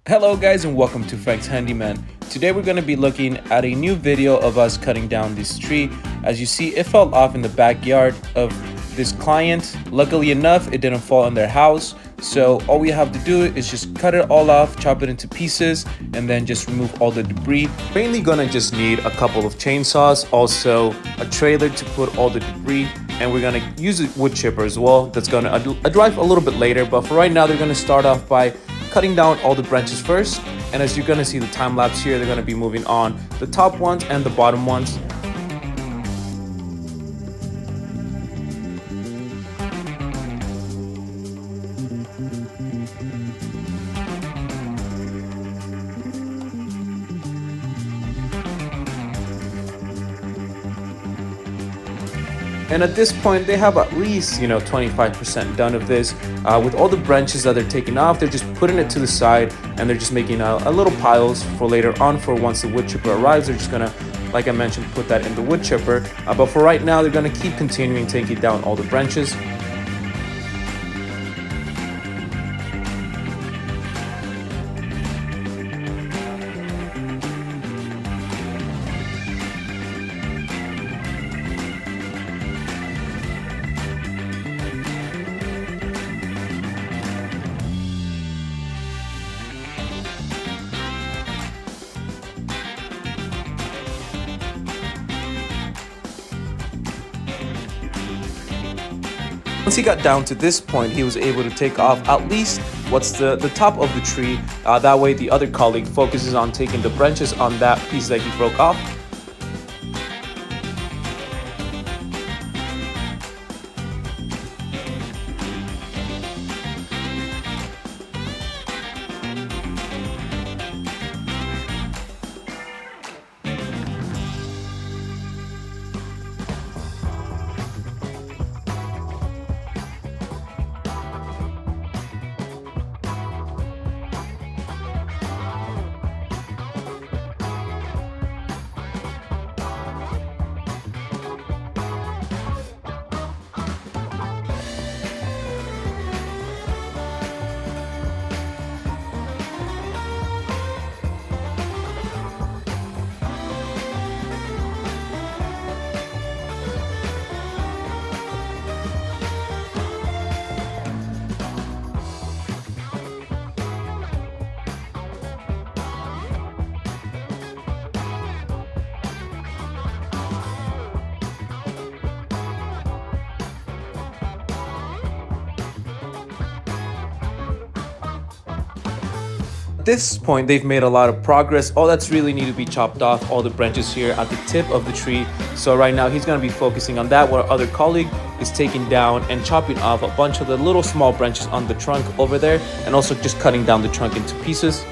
Hello guys and welcome to Frank's Handyman. Today we're going to be looking at a new video of us cutting down this tree. As you see, it fell off in the backyard of this client. Luckily enough, it didn't fall in their house. So all we have to do is just cut it all off, chop it into pieces, and then just remove all the debris. Mainly gonna just need a couple of chainsaws, also a trailer to put all the debris, and we're gonna use a wood chipper as well. That's gonna arrive a little bit later, but for right now, they're gonna start off by cutting down all the branches first. And as you're gonna see the time lapse here, they're gonna be moving on the top ones and the bottom ones. And at this point, they have at least, 25% done of this. With all the branches that they're taking off, they're just putting it to the side and they're just making a little piles for later on. For once the wood chipper arrives, they're just gonna, like I mentioned, put that in the wood chipper. But for right now, they're gonna keep continuing taking down all the branches. Once he got down to this point, he was able to take off at least what's the top of the tree. That way the other colleague focuses on taking the branches on that piece that he broke off. At this point, they've made a lot of progress. All that's really need to be chopped off, all the branches here at the tip of the tree. So right now he's going to be focusing on that, while our other colleague is taking down and chopping off a bunch of the little small branches on the trunk over there, and also just cutting down the trunk into pieces.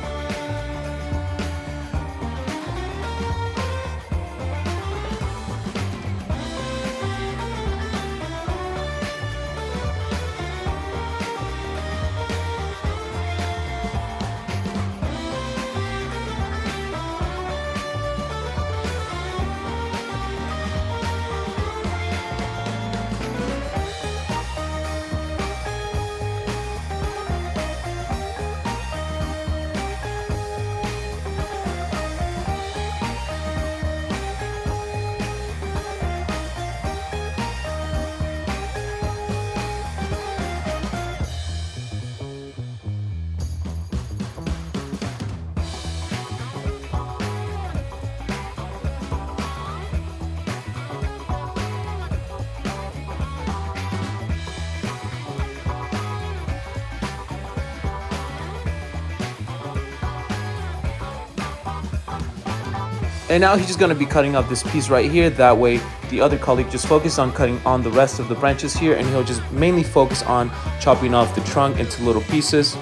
And now he's just going to be cutting up this piece right here. That way the other colleague just focus on cutting on the rest of the branches here, and he'll just mainly focus on chopping off the trunk into little pieces.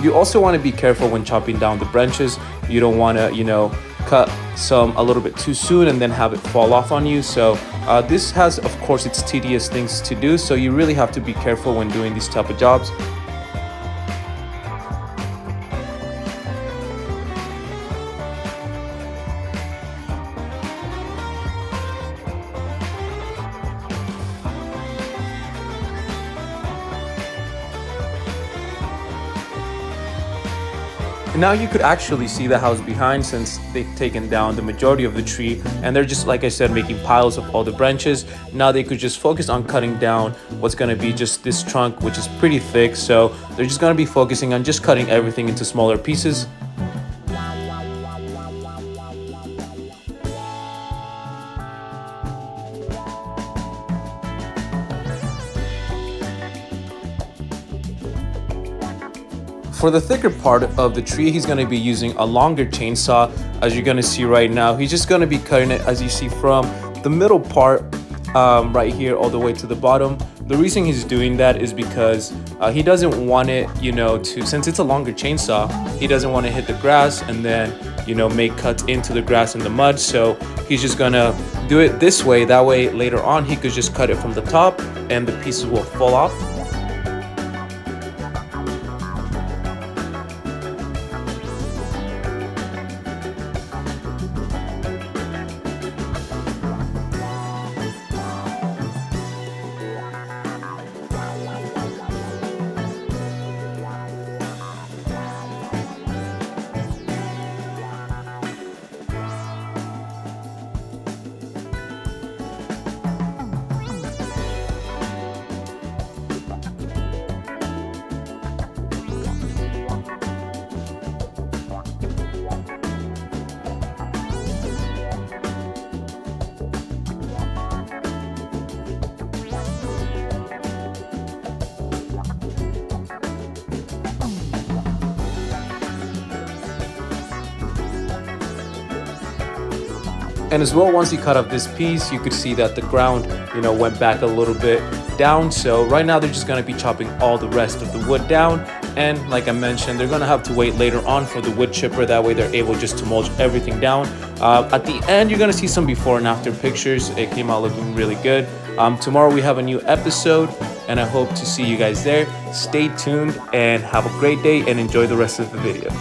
You also want to be careful when chopping down the branches. You don't want to, cut some a little bit too soon and then have it fall off on you. So this has, of course, its tedious things to do. So you really have to be careful when doing these type of jobs. Now you could actually see the house behind, since they've taken down the majority of the tree and they're just, like I said, making piles of all the branches. Now they could just focus on cutting down what's going to be just this trunk, which is pretty thick. So they're just going to be focusing on just cutting everything into smaller pieces. For the thicker part of the tree, he's going to be using a longer chainsaw, as you're going to see right now. He's just going to be cutting it, as you see, from the middle part right here all the way to the bottom. The reason he's doing that is because he doesn't want it, since it's a longer chainsaw, he doesn't want to hit the grass and then, make cuts into the grass and the mud. So he's just going to do it this way. That way, later on, he could just cut it from the top and the pieces will fall off. And as well, once you cut off this piece, you could see that the ground, went back a little bit down. So right now they're just going to be chopping all the rest of the wood down. And like I mentioned, they're going to have to wait later on for the wood chipper. That way they're able just to mulch everything down. At the end, you're going to see some before and after pictures. It came out looking really good. Tomorrow we have a new episode, and I hope to see you guys there. Stay tuned and have a great day and enjoy the rest of the video.